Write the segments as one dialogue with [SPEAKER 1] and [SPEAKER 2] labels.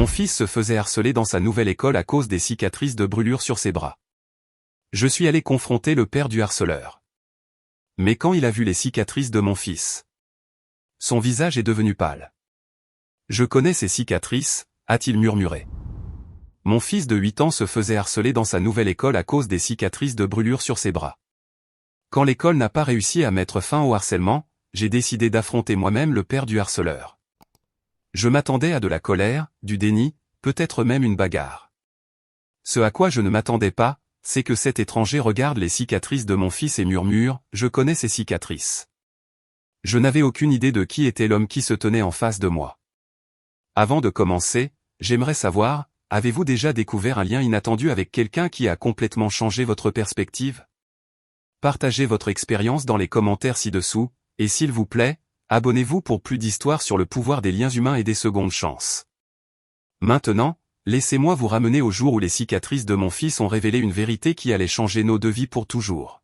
[SPEAKER 1] Mon fils se faisait harceler dans sa nouvelle école à cause des cicatrices de brûlures sur ses bras. Je suis allé confronter le père du harceleur. Mais quand il a vu les cicatrices de mon fils, son visage est devenu pâle. « Je connais ces cicatrices », a-t-il murmuré. Mon fils de 8 ans se faisait harceler dans sa nouvelle école à cause des cicatrices de brûlures sur ses bras. Quand l'école n'a pas réussi à mettre fin au harcèlement, j'ai décidé d'affronter moi-même le père du harceleur. Je m'attendais à de la colère, du déni, peut-être même une bagarre. Ce à quoi je ne m'attendais pas, c'est que cet étranger regarde les cicatrices de mon fils et murmure « Je connais ces cicatrices ». Je n'avais aucune idée de qui était l'homme qui se tenait en face de moi. Avant de commencer, j'aimerais savoir, avez-vous déjà découvert un lien inattendu avec quelqu'un qui a complètement changé votre perspective? Partagez votre expérience dans les commentaires ci-dessous, et s'il vous plaît, abonnez-vous pour plus d'histoires sur le pouvoir des liens humains et des secondes chances. Maintenant, laissez-moi vous ramener au jour où les cicatrices de mon fils ont révélé une vérité qui allait changer nos deux vies pour toujours.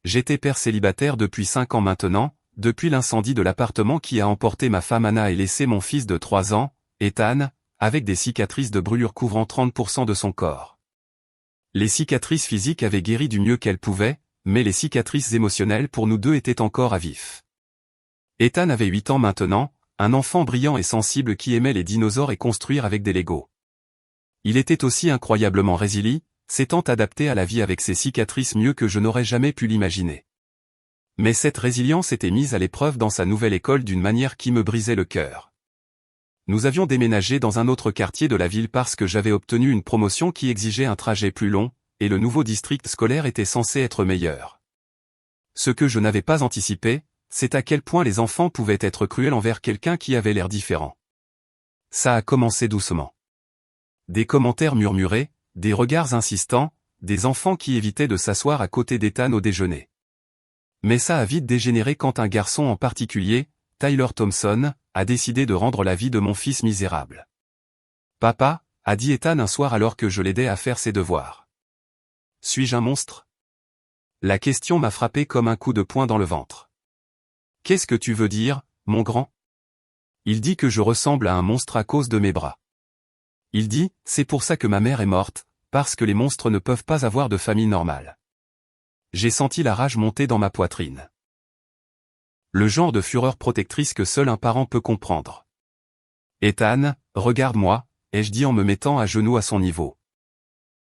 [SPEAKER 1] J'étais père célibataire depuis 5 ans maintenant, depuis l'incendie de l'appartement qui a emporté ma femme Anna et laissé mon fils de 3 ans, Ethan, avec des cicatrices de brûlures couvrant 30% de son corps. Les cicatrices physiques avaient guéri du mieux qu'elles pouvaient, mais les cicatrices émotionnelles pour nous deux étaient encore à vif. Ethan avait 8 ans maintenant, un enfant brillant et sensible qui aimait les dinosaures et construire avec des Legos. Il était aussi incroyablement résilient, s'étant adapté à la vie avec ses cicatrices mieux que je n'aurais jamais pu l'imaginer. Mais cette résilience était mise à l'épreuve dans sa nouvelle école d'une manière qui me brisait le cœur. Nous avions déménagé dans un autre quartier de la ville parce que j'avais obtenu une promotion qui exigeait un trajet plus long, et le nouveau district scolaire était censé être meilleur. Ce que je n'avais pas anticipé, c'est à quel point les enfants pouvaient être cruels envers quelqu'un qui avait l'air différent. Ça a commencé doucement. Des commentaires murmurés, des regards insistants, des enfants qui évitaient de s'asseoir à côté d'Ethan au déjeuner. Mais ça a vite dégénéré quand un garçon en particulier, Tyler Thompson, a décidé de rendre la vie de mon fils misérable. « Papa », a dit Ethan un soir alors que je l'aidais à faire ses devoirs. « Suis-je un monstre ?» La question m'a frappé comme un coup de poing dans le ventre. « Qu'est-ce que tu veux dire, mon grand ?» Il dit que je ressemble à un monstre à cause de mes bras. Il dit, c'est pour ça que ma mère est morte, parce que les monstres ne peuvent pas avoir de famille normale. J'ai senti la rage monter dans ma poitrine. Le genre de fureur protectrice que seul un parent peut comprendre. Ethan, regarde-moi, ai-je dit en me mettant à genoux à son niveau.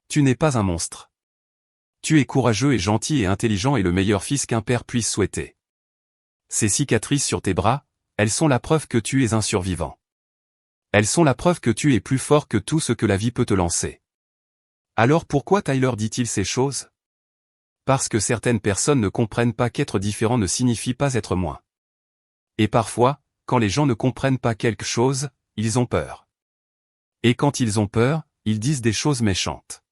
[SPEAKER 1] Tu n'es pas un monstre. Tu es courageux et gentil et intelligent et le meilleur fils qu'un père puisse souhaiter. Ces cicatrices sur tes bras, elles sont la preuve que tu es un survivant. Elles sont la preuve que tu es plus fort que tout ce que la vie peut te lancer. Alors pourquoi Tyler dit-il ces choses? Parce que certaines personnes ne comprennent pas qu'être différent ne signifie pas être moins. Et parfois, quand les gens ne comprennent pas quelque chose, ils ont peur. Et quand ils ont peur, ils disent des choses méchantes.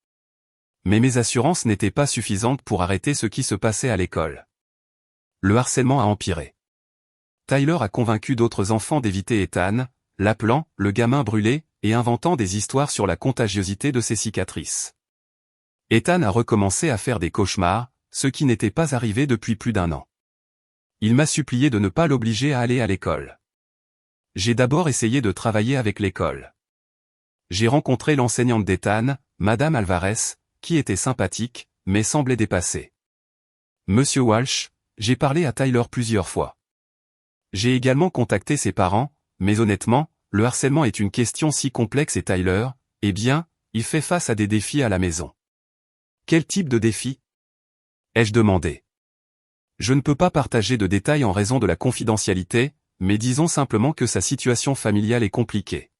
[SPEAKER 1] Mais mes assurances n'étaient pas suffisantes pour arrêter ce qui se passait à l'école. Le harcèlement a empiré. Tyler a convaincu d'autres enfants d'éviter Ethan, l'appelant « le gamin brûlé » et inventant des histoires sur la contagiosité de ses cicatrices. Ethan a recommencé à faire des cauchemars, ce qui n'était pas arrivé depuis plus d'1 an. Il m'a supplié de ne pas l'obliger à aller à l'école. J'ai d'abord essayé de travailler avec l'école. J'ai rencontré l'enseignante d'Ethan, Madame Alvarez, qui était sympathique, mais semblait dépassée. Monsieur Walsh, j'ai parlé à Tyler plusieurs fois. J'ai également contacté ses parents, mais honnêtement, le harcèlement est une question si complexe et Tyler, eh bien, il fait face à des défis à la maison. Quel type de défi? Ai-je demandé. Je ne peux pas partager de détails en raison de la confidentialité, mais disons simplement que sa situation familiale est compliquée.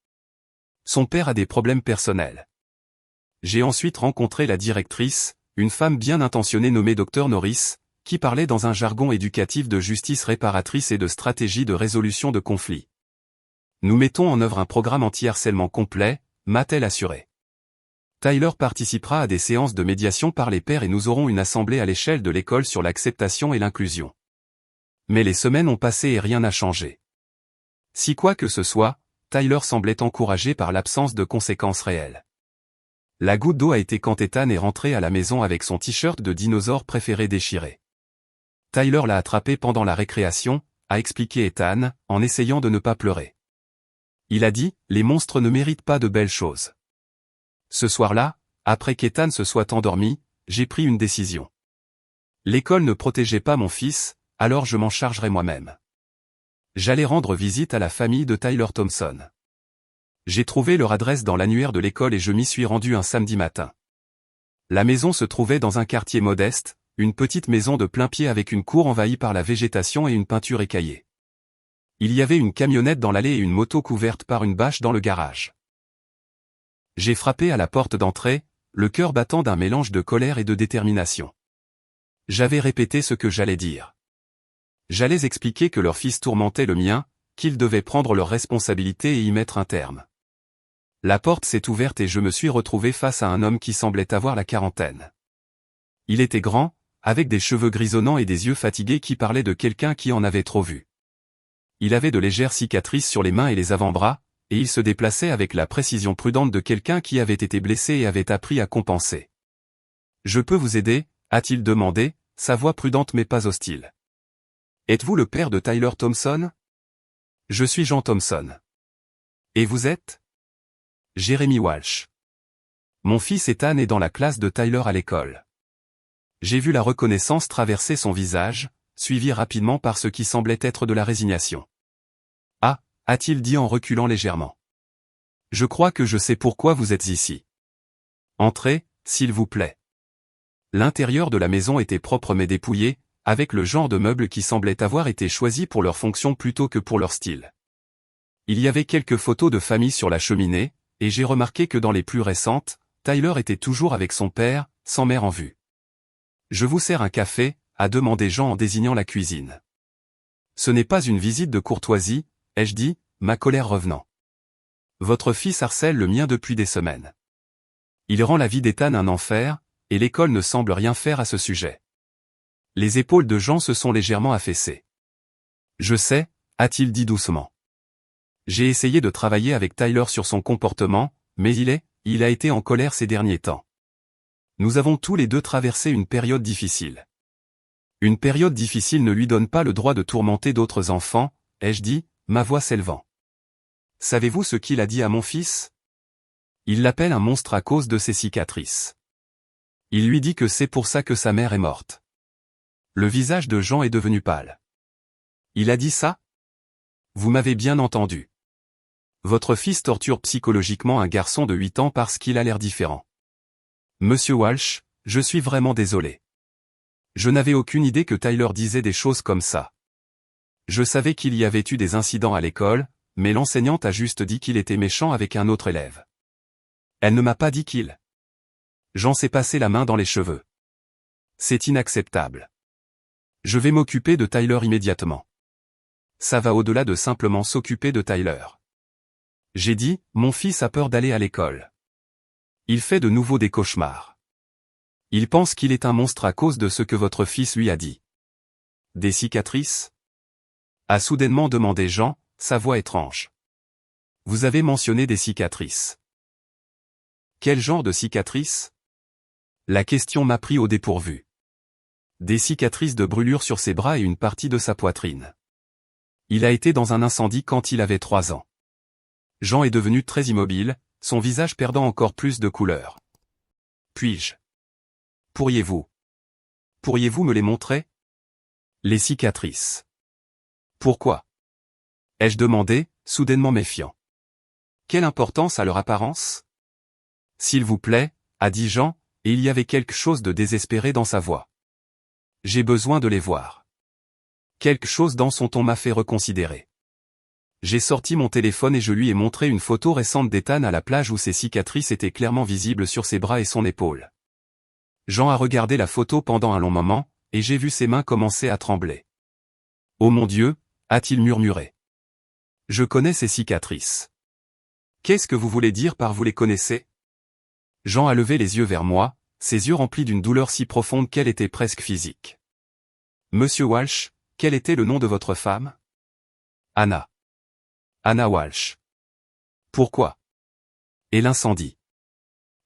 [SPEAKER 1] Son père a des problèmes personnels. J'ai ensuite rencontré la directrice, une femme bien intentionnée nommée Dr Norris, qui parlait dans un jargon éducatif de justice réparatrice et de stratégie de résolution de conflits. Nous mettons en œuvre un programme anti-harcèlement complet, m'a-t-elle assuré. Tyler participera à des séances de médiation par les pairs et nous aurons une assemblée à l'échelle de l'école sur l'acceptation et l'inclusion. Mais les semaines ont passé et rien n'a changé. Si quoi que ce soit, Tyler semblait encouragé par l'absence de conséquences réelles. La goutte d'eau a été quand Ethan est rentré à la maison avec son t-shirt de dinosaure préféré déchiré. Tyler l'a attrapé pendant la récréation, a expliqué Ethan, en essayant de ne pas pleurer. Il a dit, les monstres ne méritent pas de belles choses. Ce soir-là, après qu'Ethan se soit endormi, j'ai pris une décision. L'école ne protégeait pas mon fils, alors je m'en chargerai moi-même. J'allais rendre visite à la famille de Tyler Thompson. J'ai trouvé leur adresse dans l'annuaire de l'école et je m'y suis rendu un samedi matin. La maison se trouvait dans un quartier modeste, une petite maison de plain-pied avec une cour envahie par la végétation et une peinture écaillée. Il y avait une camionnette dans l'allée et une moto couverte par une bâche dans le garage. J'ai frappé à la porte d'entrée, le cœur battant d'un mélange de colère et de détermination. J'avais répété ce que j'allais dire. J'allais expliquer que leur fils tourmentait le mien, qu'ils devaient prendre leurs responsabilités et y mettre un terme. La porte s'est ouverte et je me suis retrouvé face à un homme qui semblait avoir la quarantaine. Il était grand, avec des cheveux grisonnants et des yeux fatigués qui parlaient de quelqu'un qui en avait trop vu. Il avait de légères cicatrices sur les mains et les avant-bras, et il se déplaçait avec la précision prudente de quelqu'un qui avait été blessé et avait appris à compenser. « Je peux vous aider ?» a-t-il demandé, sa voix prudente mais pas hostile. « Êtes-vous le père de Tyler Thompson ?»« Je suis Jean Thompson. »« Et vous êtes ?» Jeremy Walsh. Mon fils Ethan est dans la classe de Tyler à l'école. J'ai vu la reconnaissance traverser son visage, suivi rapidement par ce qui semblait être de la résignation. Ah, a-t-il dit en reculant légèrement. Je crois que je sais pourquoi vous êtes ici. Entrez, s'il vous plaît. L'intérieur de la maison était propre mais dépouillé, avec le genre de meubles qui semblaient avoir été choisis pour leur fonction plutôt que pour leur style. Il y avait quelques photos de famille sur la cheminée, et j'ai remarqué que dans les plus récentes, Tyler était toujours avec son père, sans mère en vue. « Je vous sers un café », a demandé Jean en désignant la cuisine. « Ce n'est pas une visite de courtoisie », ai-je dit, ma colère revenant. « Votre fils harcèle le mien depuis des semaines. Il rend la vie d'Ethan un enfer, et l'école ne semble rien faire à ce sujet. » Les épaules de Jean se sont légèrement affaissées. « Je sais », a-t-il dit doucement. J'ai essayé de travailler avec Tyler sur son comportement, mais il a été en colère ces derniers temps. Nous avons tous les deux traversé une période difficile. Une période difficile ne lui donne pas le droit de tourmenter d'autres enfants, ai-je dit, ma voix s'élevant. Savez-vous ce qu'il a dit à mon fils? Il l'appelle un monstre à cause de ses cicatrices. Il lui dit que c'est pour ça que sa mère est morte. Le visage de Jean est devenu pâle. Il a dit ça? Vous m'avez bien entendu. Votre fils torture psychologiquement un garçon de 8 ans parce qu'il a l'air différent. Monsieur Walsh, je suis vraiment désolé. Je n'avais aucune idée que Tyler disait des choses comme ça. Je savais qu'il y avait eu des incidents à l'école, mais l'enseignante a juste dit qu'il était méchant avec un autre élève. Elle ne m'a pas dit qu'il. Jean s'est passé la main dans les cheveux. C'est inacceptable. Je vais m'occuper de Tyler immédiatement. Ça va au-delà de simplement s'occuper de Tyler. J'ai dit, mon fils a peur d'aller à l'école. Il fait de nouveau des cauchemars. Il pense qu'il est un monstre à cause de ce que votre fils lui a dit. Des cicatrices? A soudainement demandé Jean, sa voix étrange. Vous avez mentionné des cicatrices. Quel genre de cicatrices? La question m'a pris au dépourvu. Des cicatrices de brûlure sur ses bras et une partie de sa poitrine. Il a été dans un incendie quand il avait 3 ans. Jean est devenu très immobile, son visage perdant encore plus de couleur. Puis-je? Pourriez-vous me les montrer? Les cicatrices. Pourquoi? Ai-je demandé, soudainement méfiant. Quelle importance a leur apparence? S'il vous plaît, a dit Jean, et il y avait quelque chose de désespéré dans sa voix. J'ai besoin de les voir. Quelque chose dans son ton m'a fait reconsidérer. J'ai sorti mon téléphone et je lui ai montré une photo récente d'Ethan à la plage où ses cicatrices étaient clairement visibles sur ses bras et son épaule. Jean a regardé la photo pendant un long moment, et j'ai vu ses mains commencer à trembler. « Oh mon Dieu !» a-t-il murmuré. « Je connais ces cicatrices. »« Qu'est-ce que vous voulez dire par vous les connaissez ?» Jean a levé les yeux vers moi, ses yeux remplis d'une douleur si profonde qu'elle était presque physique. « Monsieur Walsh, quel était le nom de votre femme ?»« Anna. Anna Walsh. »« Pourquoi ?» ?»« Et l'incendie. »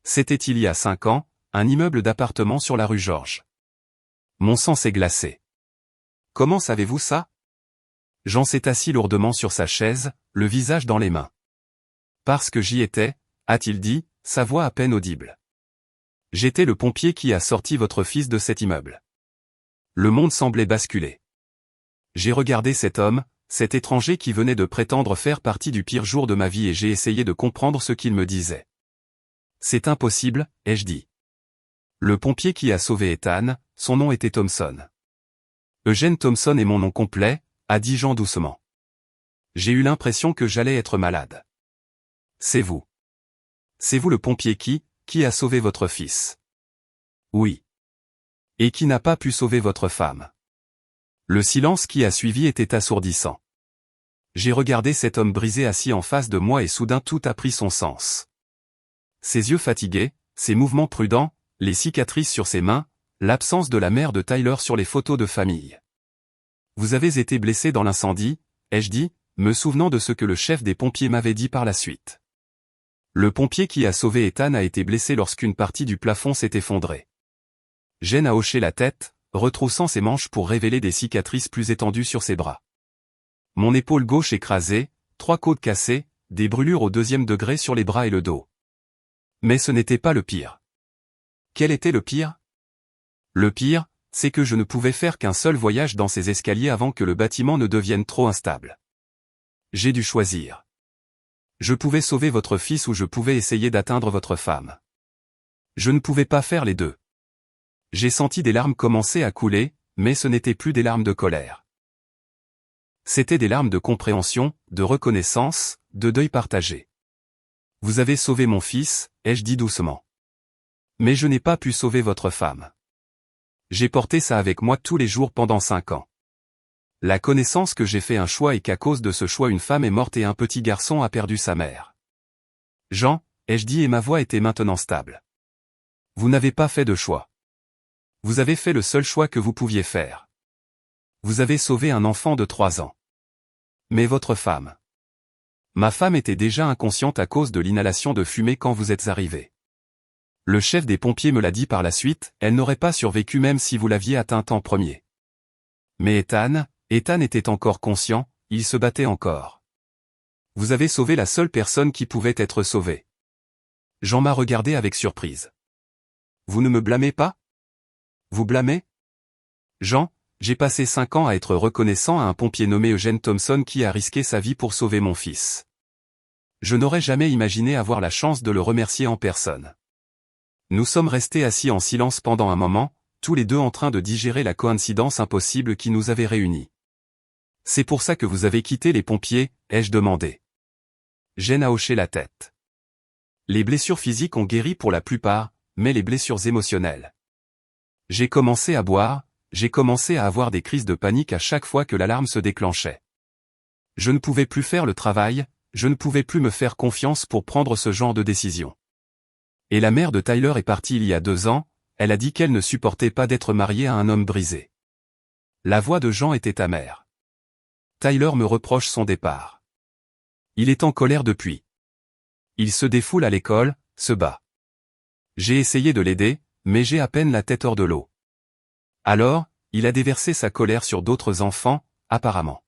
[SPEAKER 1] C'était il y a 5 ans, un immeuble d'appartement sur la rue Georges. Mon sang s'est glacé. « Comment savez-vous ça ?» Jean s'est assis lourdement sur sa chaise, le visage dans les mains. Parce que j'y étais, a-t-il dit, sa voix à peine audible. J'étais le pompier qui a sorti votre fils de cet immeuble. Le monde semblait basculer. J'ai regardé cet homme, cet étranger qui venait de prétendre faire partie du pire jour de ma vie et j'ai essayé de comprendre ce qu'il me disait. C'est impossible, ai-je dit. Le pompier qui a sauvé Ethan, son nom était Thompson. Eugène Thompson est mon nom complet, a dit Jean doucement. J'ai eu l'impression que j'allais être malade. C'est vous. C'est vous le pompier qui a sauvé votre fils. Oui. Et qui n'a pas pu sauver votre femme. Le silence qui a suivi était assourdissant. J'ai regardé cet homme brisé assis en face de moi et soudain tout a pris son sens. Ses yeux fatigués, ses mouvements prudents, les cicatrices sur ses mains, l'absence de la mère de Tyler sur les photos de famille. Vous avez été blessé dans l'incendie, ai-je dit, me souvenant de ce que le chef des pompiers m'avait dit par la suite. Le pompier qui a sauvé Ethan a été blessé lorsqu'une partie du plafond s'est effondrée. Jen a hoché la tête, retroussant ses manches pour révéler des cicatrices plus étendues sur ses bras. Mon épaule gauche écrasée, 3 côtes cassées, des brûlures au 2e degré sur les bras et le dos. Mais ce n'était pas le pire. Quel était le pire? Le pire, c'est que je ne pouvais faire qu'un seul voyage dans ces escaliers avant que le bâtiment ne devienne trop instable. J'ai dû choisir. Je pouvais sauver votre fils ou je pouvais essayer d'atteindre votre femme. Je ne pouvais pas faire les deux. J'ai senti des larmes commencer à couler, mais ce n'étaient plus des larmes de colère. C'étaient des larmes de compréhension, de reconnaissance, de deuil partagé. Vous avez sauvé mon fils, ai-je dit doucement. Mais je n'ai pas pu sauver votre femme. J'ai porté ça avec moi tous les jours pendant 5 ans. La connaissance que j'ai fait un choix et qu'à cause de ce choix une femme est morte et un petit garçon a perdu sa mère. Jean, ai-je dit et ma voix était maintenant stable. Vous n'avez pas fait de choix. Vous avez fait le seul choix que vous pouviez faire. Vous avez sauvé un enfant de 3 ans. Mais votre femme. Ma femme était déjà inconsciente à cause de l'inhalation de fumée quand vous êtes arrivé. Le chef des pompiers me l'a dit par la suite, elle n'aurait pas survécu même si vous l'aviez atteinte en premier. Mais Ethan était encore conscient, il se battait encore. Vous avez sauvé la seule personne qui pouvait être sauvée. Jean m'a regardé avec surprise. Vous ne me blâmez pas? Vous blâmez? Jean, j'ai passé 5 ans à être reconnaissant à un pompier nommé Eugène Thompson qui a risqué sa vie pour sauver mon fils. Je n'aurais jamais imaginé avoir la chance de le remercier en personne. Nous sommes restés assis en silence pendant un moment, tous les deux en train de digérer la coïncidence impossible qui nous avait réunis. C'est pour ça que vous avez quitté les pompiers, ai-je demandé. Jen a hoché la tête. Les blessures physiques ont guéri pour la plupart, mais les blessures émotionnelles. J'ai commencé à boire, j'ai commencé à avoir des crises de panique à chaque fois que l'alarme se déclenchait. Je ne pouvais plus faire le travail, je ne pouvais plus me faire confiance pour prendre ce genre de décision. Et la mère de Tyler est partie il y a 2 ans, elle a dit qu'elle ne supportait pas d'être mariée à un homme brisé. La voix de Jean était amère. Tyler me reproche son départ. Il est en colère depuis. Il se défoule à l'école, se bat. J'ai essayé de l'aider, mais j'ai à peine la tête hors de l'eau. Alors, il a déversé sa colère sur d'autres enfants, apparemment.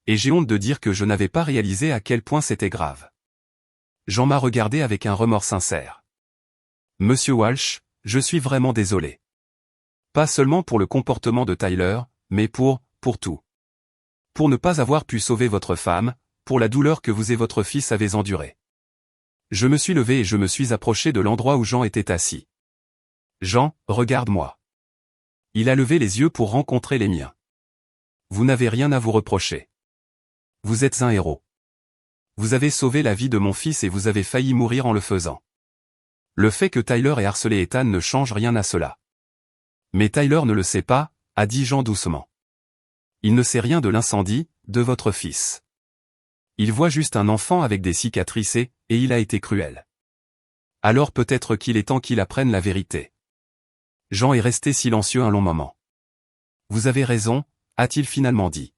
[SPEAKER 1] Et j'ai honte de dire que je n'avais pas réalisé à quel point c'était grave. Jean m'a regardé avec un remords sincère. Monsieur Walsh, je suis vraiment désolé. Pas seulement pour le comportement de Tyler, mais pour tout. Pour ne pas avoir pu sauver votre femme, pour la douleur que vous et votre fils avez endurée. Je me suis levé et je me suis approché de l'endroit où Jean était assis. Jean, regarde-moi. Il a levé les yeux pour rencontrer les miens. Vous n'avez rien à vous reprocher. Vous êtes un héros. Vous avez sauvé la vie de mon fils et vous avez failli mourir en le faisant. Le fait que Tyler ait harcelé Ethan ne change rien à cela. Mais Tyler ne le sait pas, a dit Jean doucement. Il ne sait rien de l'incendie, de votre fils. Il voit juste un enfant avec des cicatrices et il a été cruel. Alors peut-être qu'il est temps qu'il apprenne la vérité. Jean est resté silencieux un long moment. Vous avez raison, a-t-il finalement dit.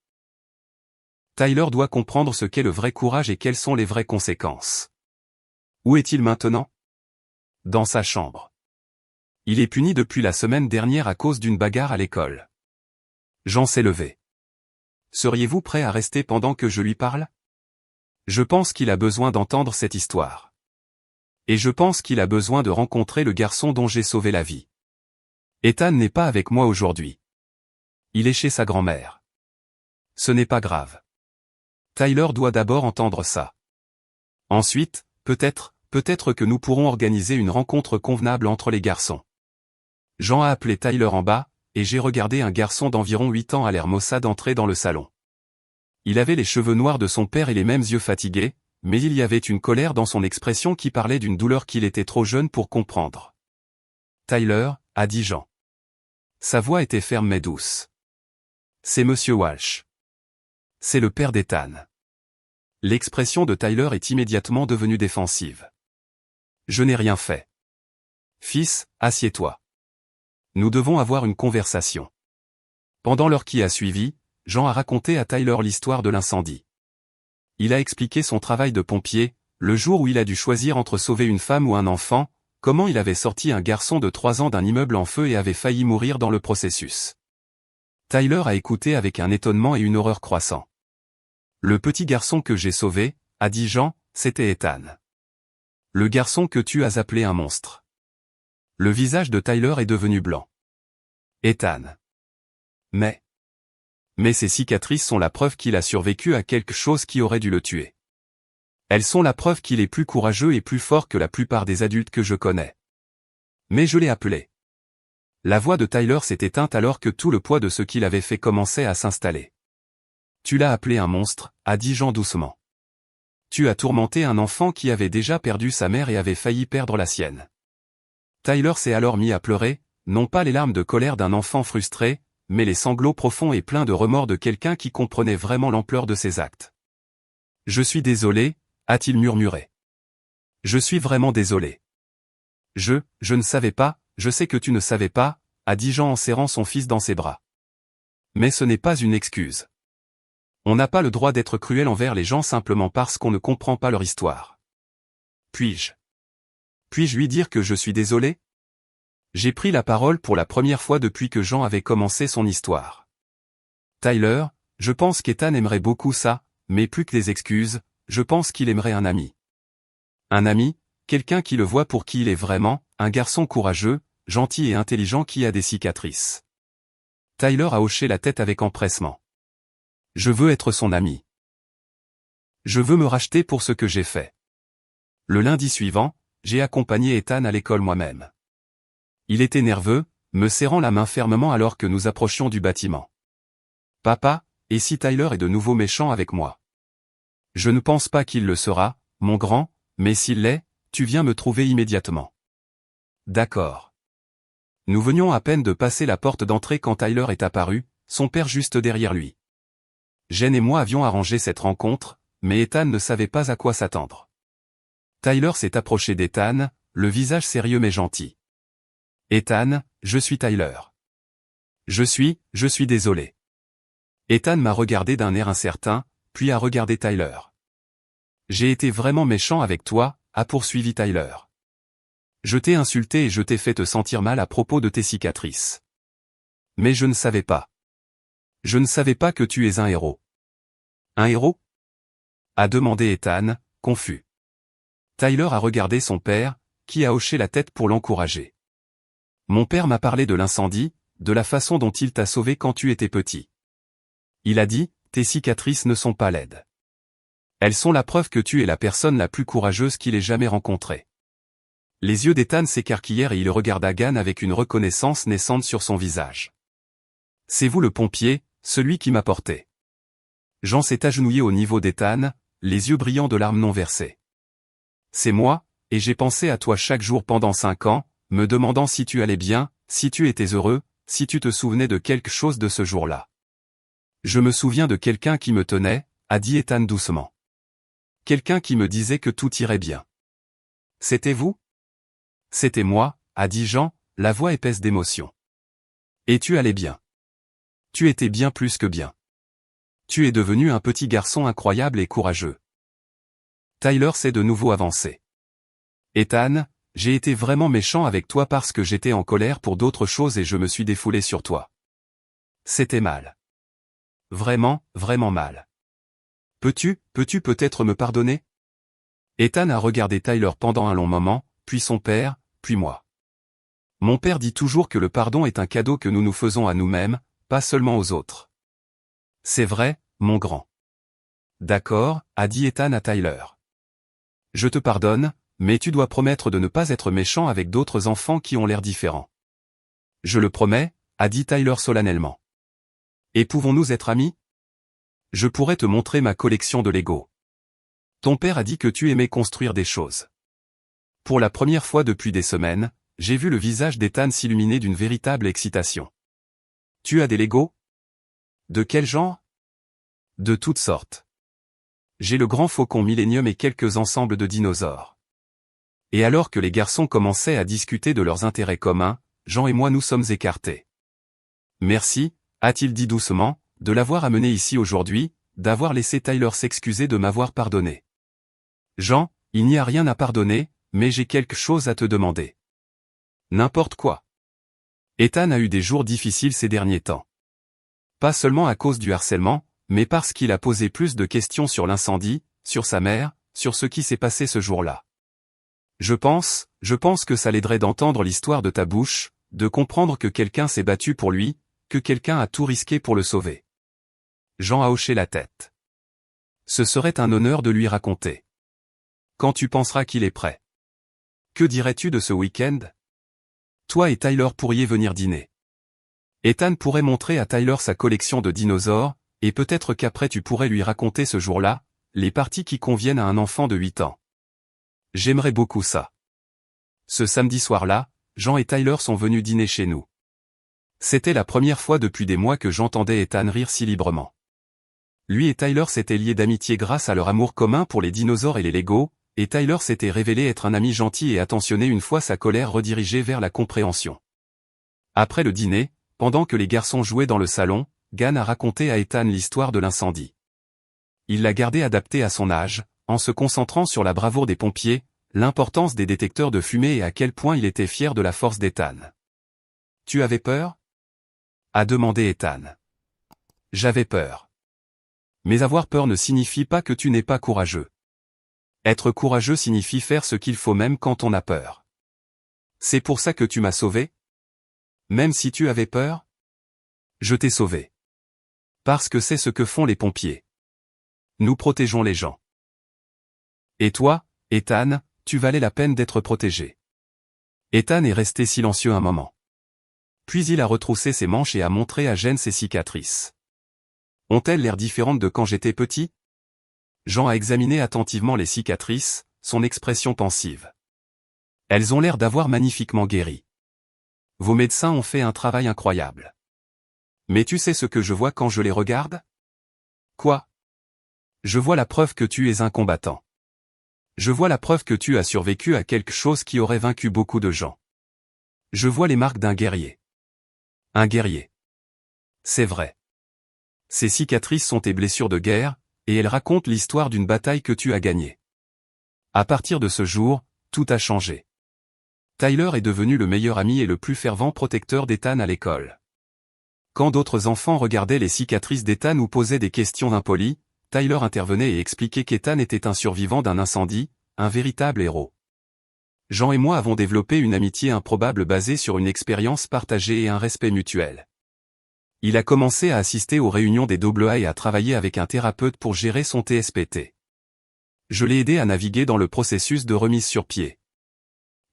[SPEAKER 1] Tyler doit comprendre ce qu'est le vrai courage et quelles sont les vraies conséquences. Où est-il maintenant? Dans sa chambre. Il est puni depuis la semaine dernière à cause d'une bagarre à l'école. Jean s'est levé. Seriez-vous prêt à rester pendant que je lui parle? Je pense qu'il a besoin d'entendre cette histoire. Et je pense qu'il a besoin de rencontrer le garçon dont j'ai sauvé la vie. Ethan n'est pas avec moi aujourd'hui. Il est chez sa grand-mère. Ce n'est pas grave. Tyler doit d'abord entendre ça. Ensuite, peut-être que nous pourrons organiser une rencontre convenable entre les garçons. Jean a appelé Tyler en bas, et j'ai regardé un garçon d'environ 8 ans à l'air maussade entrer dans le salon. Il avait les cheveux noirs de son père et les mêmes yeux fatigués, mais il y avait une colère dans son expression qui parlait d'une douleur qu'il était trop jeune pour comprendre. « Tyler » a dit Jean. Sa voix était ferme mais douce. « C'est Monsieur Walsh. C'est le père d'Ethan. » L'expression de Tyler est immédiatement devenue défensive. « Je n'ai rien fait. Fils, assieds-toi. Nous devons avoir une conversation. » Pendant l'heure qui a suivi, Jean a raconté à Tyler l'histoire de l'incendie. Il a expliqué son travail de pompier, le jour où il a dû choisir entre sauver une femme ou un enfant, comment il avait sorti un garçon de 3 ans d'un immeuble en feu et avait failli mourir dans le processus. Tyler a écouté avec un étonnement et une horreur croissant. « Le petit garçon que j'ai sauvé, » a dit Jean, « c'était Ethan. Le garçon que tu as appelé un monstre. » Le visage de Tyler est devenu blanc. « Ethan. Mais ces cicatrices sont la preuve qu'il a survécu à quelque chose qui aurait dû le tuer. Elles sont la preuve qu'il est plus courageux et plus fort que la plupart des adultes que je connais. Mais je l'ai appelé. » La voix de Tyler s'est éteinte alors que tout le poids de ce qu'il avait fait commençait à s'installer. « Tu l'as appelé un monstre, » a dit Jean doucement. « Tu as tourmenté un enfant qui avait déjà perdu sa mère et avait failli perdre la sienne. » Tyler s'est alors mis à pleurer, non pas les larmes de colère d'un enfant frustré, mais les sanglots profonds et pleins de remords de quelqu'un qui comprenait vraiment l'ampleur de ses actes. « Je suis désolé, » a-t-il murmuré. « Je suis vraiment désolé. Je ne savais pas, je sais que tu ne savais pas, » a dit Jean en serrant son fils dans ses bras. Mais ce n'est pas une excuse. On n'a pas le droit d'être cruel envers les gens simplement parce qu'on ne comprend pas leur histoire. Puis-je lui dire que je suis désolé? J'ai pris la parole pour la première fois depuis que Jean avait commencé son histoire. Tyler, je pense qu'Ethan aimerait beaucoup ça, mais plus que les excuses, je pense qu'il aimerait un ami. Un ami, quelqu'un qui le voit pour qui il est vraiment, un garçon courageux, gentil et intelligent qui a des cicatrices. Tyler a hoché la tête avec empressement. Je veux être son ami. Je veux me racheter pour ce que j'ai fait. Le lundi suivant, j'ai accompagné Ethan à l'école moi-même. Il était nerveux, me serrant la main fermement alors que nous approchions du bâtiment. « Papa, et si Tyler est de nouveau méchant avec moi? » « Je ne pense pas qu'il le sera, mon grand, mais s'il l'est, tu viens me trouver immédiatement. » « D'accord. » Nous venions à peine de passer la porte d'entrée quand Tyler est apparu, son père juste derrière lui. Jen et moi avions arrangé cette rencontre, mais Ethan ne savait pas à quoi s'attendre. Tyler s'est approché d'Ethan, le visage sérieux mais gentil. « Ethan, je suis Tyler. Je suis désolé. » Ethan m'a regardé d'un air incertain, puis a regardé Tyler. « J'ai été vraiment méchant avec toi, » a poursuivi Tyler. « Je t'ai insulté et je t'ai fait te sentir mal à propos de tes cicatrices. Mais je ne savais pas. Je ne savais pas que tu es un héros. »« Un héros ?» a demandé Ethan, confus. Tyler a regardé son père, qui a hoché la tête pour l'encourager. « Mon père m'a parlé de l'incendie, de la façon dont il t'a sauvé quand tu étais petit. Il a dit, tes cicatrices ne sont pas laides. Elles sont la preuve que tu es la personne la plus courageuse qu'il ait jamais rencontrée. » Les yeux d'Ethan s'écarquillèrent et il regarda Gan avec une reconnaissance naissante sur son visage. « C'est vous le pompier, celui qui m'a porté. » Jean s'est agenouillé au niveau d'Ethan, les yeux brillants de larmes non versées. « C'est moi, et j'ai pensé à toi chaque jour pendant 5 ans, me demandant si tu allais bien, si tu étais heureux, si tu te souvenais de quelque chose de ce jour-là. Je me souviens de quelqu'un qui me tenait, » a dit Ethan doucement. « Quelqu'un qui me disait que tout irait bien. »« C'était vous ? » ?»« C'était moi, » a dit Jean, la voix épaisse d'émotion. « Et tu allais bien. Tu étais bien plus que bien. Tu es devenu un petit garçon incroyable et courageux. » Tyler s'est de nouveau avancé. « Ethan, j'ai été vraiment méchant avec toi parce que j'étais en colère pour d'autres choses et je me suis défoulé sur toi. C'était mal. Vraiment, vraiment mal. Peux-tu peut-être me pardonner? Ethan a regardé Tyler pendant un long moment, puis son père, puis moi. Mon père dit toujours que le pardon est un cadeau que nous nous faisons à nous-mêmes, pas seulement aux autres. C'est vrai, mon grand. D'accord, a dit Ethan à Tyler. Je te pardonne, mais tu dois promettre de ne pas être méchant avec d'autres enfants qui ont l'air différents. Je le promets, a dit Tyler solennellement. Et pouvons-nous être amis? Je pourrais te montrer ma collection de Lego. Ton père a dit que tu aimais construire des choses. Pour la première fois depuis des semaines, j'ai vu le visage d'Ethan s'illuminer d'une véritable excitation. Tu as des Lego? De quel genre? De toutes sortes. J'ai le grand faucon Millennium et quelques ensembles de dinosaures. Et alors que les garçons commençaient à discuter de leurs intérêts communs, Jean et moi nous sommes écartés. Merci, a-t-il dit doucement, de l'avoir amené ici aujourd'hui, d'avoir laissé Tyler s'excuser de m'avoir pardonné. Jean, il n'y a rien à pardonner, mais j'ai quelque chose à te demander. N'importe quoi. Ethan a eu des jours difficiles ces derniers temps. Pas seulement à cause du harcèlement, mais parce qu'il a posé plus de questions sur l'incendie, sur sa mère, sur ce qui s'est passé ce jour-là. Je pense que ça l'aiderait d'entendre l'histoire de ta bouche, de comprendre que quelqu'un s'est battu pour lui, que quelqu'un a tout risqué pour le sauver. Jean a hoché la tête. Ce serait un honneur de lui raconter. Quand tu penseras qu'il est prêt. Que dirais-tu de ce week-end? Toi et Tyler pourriez venir dîner. Ethan pourrait montrer à Tyler sa collection de dinosaures, et peut-être qu'après tu pourrais lui raconter ce jour-là, les parties qui conviennent à un enfant de 8 ans. J'aimerais beaucoup ça. Ce samedi soir-là, Jean et Tyler sont venus dîner chez nous. C'était la première fois depuis des mois que j'entendais Ethan rire si librement. Lui et Tyler s'étaient liés d'amitié grâce à leur amour commun pour les dinosaures et les Lego, et Tyler s'était révélé être un ami gentil et attentionné une fois sa colère redirigée vers la compréhension. Après le dîner, pendant que les garçons jouaient dans le salon, Gan a raconté à Ethan l'histoire de l'incendie. Il l'a gardé adapté à son âge, en se concentrant sur la bravoure des pompiers, l'importance des détecteurs de fumée et à quel point il était fier de la force d'Ethan. « Tu avais peur ?» a demandé Ethan. « J'avais peur. Mais avoir peur ne signifie pas que tu n'es pas courageux. Être courageux signifie faire ce qu'il faut même quand on a peur. C'est pour ça que tu m'as sauvé? Même si tu avais peur? Je t'ai sauvé. Parce que c'est ce que font les pompiers. Nous protégeons les gens. Et toi, Ethan, tu valais la peine d'être protégé. » Ethan est resté silencieux un moment. Puis il a retroussé ses manches et a montré à Jen ses cicatrices. Ont-elles l'air différentes de quand j'étais petit? Jean a examiné attentivement les cicatrices, son expression pensive. Elles ont l'air d'avoir magnifiquement guéri. Vos médecins ont fait un travail incroyable. Mais tu sais ce que je vois quand je les regarde? Quoi? Je vois la preuve que tu es un combattant. Je vois la preuve que tu as survécu à quelque chose qui aurait vaincu beaucoup de gens. Je vois les marques d'un guerrier. Un guerrier. C'est vrai. Ces cicatrices sont tes blessures de guerre, et elles racontent l'histoire d'une bataille que tu as gagnée. À partir de ce jour, tout a changé. Tyler est devenu le meilleur ami et le plus fervent protecteur d'Ethan à l'école. Quand d'autres enfants regardaient les cicatrices d'Ethan ou posaient des questions impolies, Tyler intervenait et expliquait qu'Ethan était un survivant d'un incendie, un véritable héros. Jean et moi avons développé une amitié improbable basée sur une expérience partagée et un respect mutuel. Il a commencé à assister aux réunions des AA et à travailler avec un thérapeute pour gérer son TSPT. Je l'ai aidé à naviguer dans le processus de remise sur pied.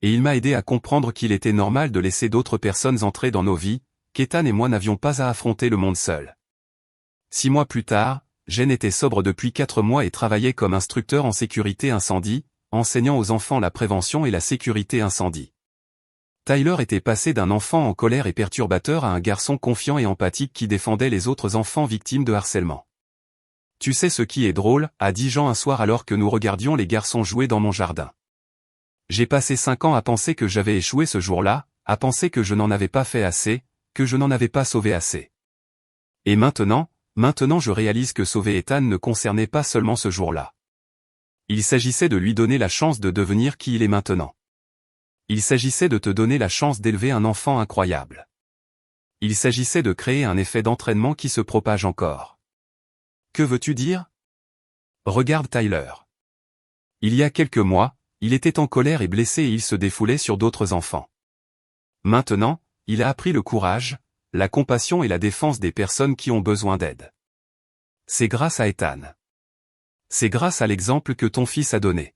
[SPEAKER 1] Et il m'a aidé à comprendre qu'il était normal de laisser d'autres personnes entrer dans nos vies, qu'Ethan et moi n'avions pas à affronter le monde seul. 6 mois plus tard, Jen était sobre depuis 4 mois et travaillait comme instructeur en sécurité incendie, enseignant aux enfants la prévention et la sécurité incendie. Tyler était passé d'un enfant en colère et perturbateur à un garçon confiant et empathique qui défendait les autres enfants victimes de harcèlement. « Tu sais ce qui est drôle, » a dit Jean un soir alors que nous regardions les garçons jouer dans mon jardin. J'ai passé 5 ans à penser que j'avais échoué ce jour-là, à penser que je n'en avais pas fait assez, que je n'en avais pas sauvé assez. Et maintenant je réalise que sauver Ethan ne concernait pas seulement ce jour-là. Il s'agissait de lui donner la chance de devenir qui il est maintenant. Il s'agissait de te donner la chance d'élever un enfant incroyable. Il s'agissait de créer un effet d'entraînement qui se propage encore. Que veux-tu dire? Regarde Tyler. Il y a quelques mois, il était en colère et blessé et il se défoulait sur d'autres enfants. Maintenant, il a appris le courage, la compassion et la défense des personnes qui ont besoin d'aide. C'est grâce à Ethan. C'est grâce à l'exemple que ton fils a donné.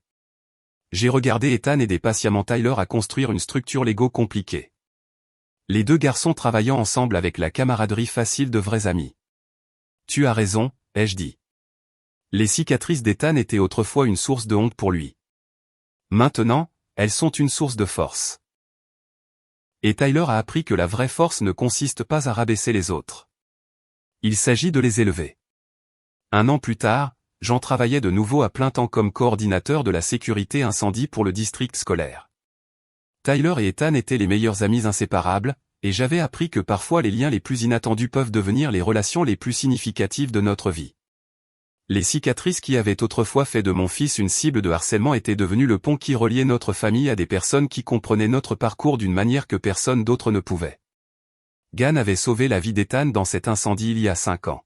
[SPEAKER 1] J'ai regardé Ethan aider patiemment Tyler à construire une structure Lego compliquée. Les deux garçons travaillant ensemble avec la camaraderie facile de vrais amis. Tu as raison, ai-je dit. Les cicatrices d'Ethan étaient autrefois une source de honte pour lui. Maintenant, elles sont une source de force. Et Tyler a appris que la vraie force ne consiste pas à rabaisser les autres. Il s'agit de les élever. 1 an plus tard, Jean travaillait de nouveau à plein temps comme coordinateur de la sécurité incendie pour le district scolaire. Tyler et Ethan étaient les meilleurs amis inséparables, et j'avais appris que parfois les liens les plus inattendus peuvent devenir les relations les plus significatives de notre vie. Les cicatrices qui avaient autrefois fait de mon fils une cible de harcèlement étaient devenues le pont qui reliait notre famille à des personnes qui comprenaient notre parcours d'une manière que personne d'autre ne pouvait. Gan avait sauvé la vie d'Ethan dans cet incendie il y a 5 ans.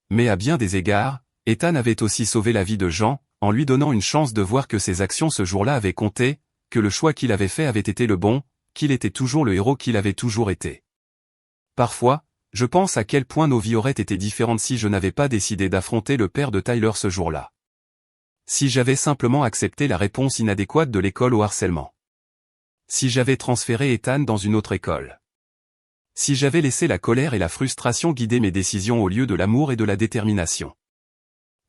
[SPEAKER 1] Mais à bien des égards, Ethan avait aussi sauvé la vie de Jean, en lui donnant une chance de voir que ses actions ce jour-là avaient compté, que le choix qu'il avait fait avait été le bon, qu'il était toujours le héros qu'il avait toujours été. Parfois, je pense à quel point nos vies auraient été différentes si je n'avais pas décidé d'affronter le père de Tyler ce jour-là. Si j'avais simplement accepté la réponse inadéquate de l'école au harcèlement. Si j'avais transféré Ethan dans une autre école. Si j'avais laissé la colère et la frustration guider mes décisions au lieu de l'amour et de la détermination.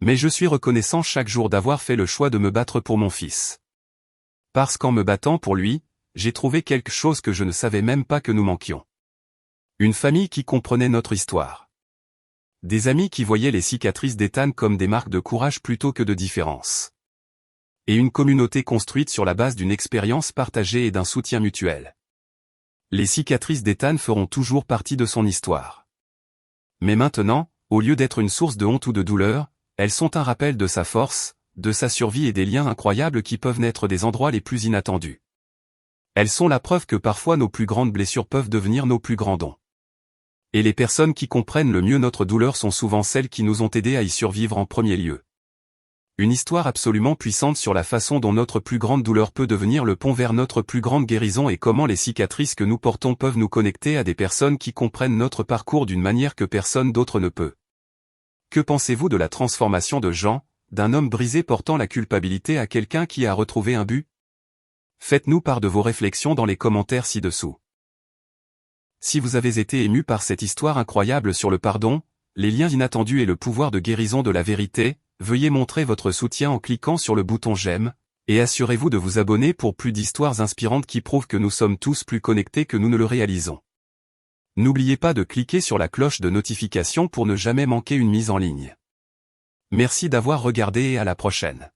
[SPEAKER 1] Mais je suis reconnaissant chaque jour d'avoir fait le choix de me battre pour mon fils. Parce qu'en me battant pour lui, j'ai trouvé quelque chose que je ne savais même pas que nous manquions. Une famille qui comprenait notre histoire. Des amis qui voyaient les cicatrices d'Ethan comme des marques de courage plutôt que de différence. Et une communauté construite sur la base d'une expérience partagée et d'un soutien mutuel. Les cicatrices d'Ethan feront toujours partie de son histoire. Mais maintenant, au lieu d'être une source de honte ou de douleur, elles sont un rappel de sa force, de sa survie et des liens incroyables qui peuvent naître des endroits les plus inattendus. Elles sont la preuve que parfois nos plus grandes blessures peuvent devenir nos plus grands dons. Et les personnes qui comprennent le mieux notre douleur sont souvent celles qui nous ont aidés à y survivre en premier lieu. Une histoire absolument puissante sur la façon dont notre plus grande douleur peut devenir le pont vers notre plus grande guérison et comment les cicatrices que nous portons peuvent nous connecter à des personnes qui comprennent notre parcours d'une manière que personne d'autre ne peut. Que pensez-vous de la transformation de Jean, d'un homme brisé portant la culpabilité à quelqu'un qui a retrouvé un but? Faites-nous part de vos réflexions dans les commentaires ci-dessous. Si vous avez été ému par cette histoire incroyable sur le pardon, les liens inattendus et le pouvoir de guérison de la vérité, veuillez montrer votre soutien en cliquant sur le bouton j'aime, et assurez-vous de vous abonner pour plus d'histoires inspirantes qui prouvent que nous sommes tous plus connectés que nous ne le réalisons. N'oubliez pas de cliquer sur la cloche de notification pour ne jamais manquer une mise en ligne. Merci d'avoir regardé et à la prochaine.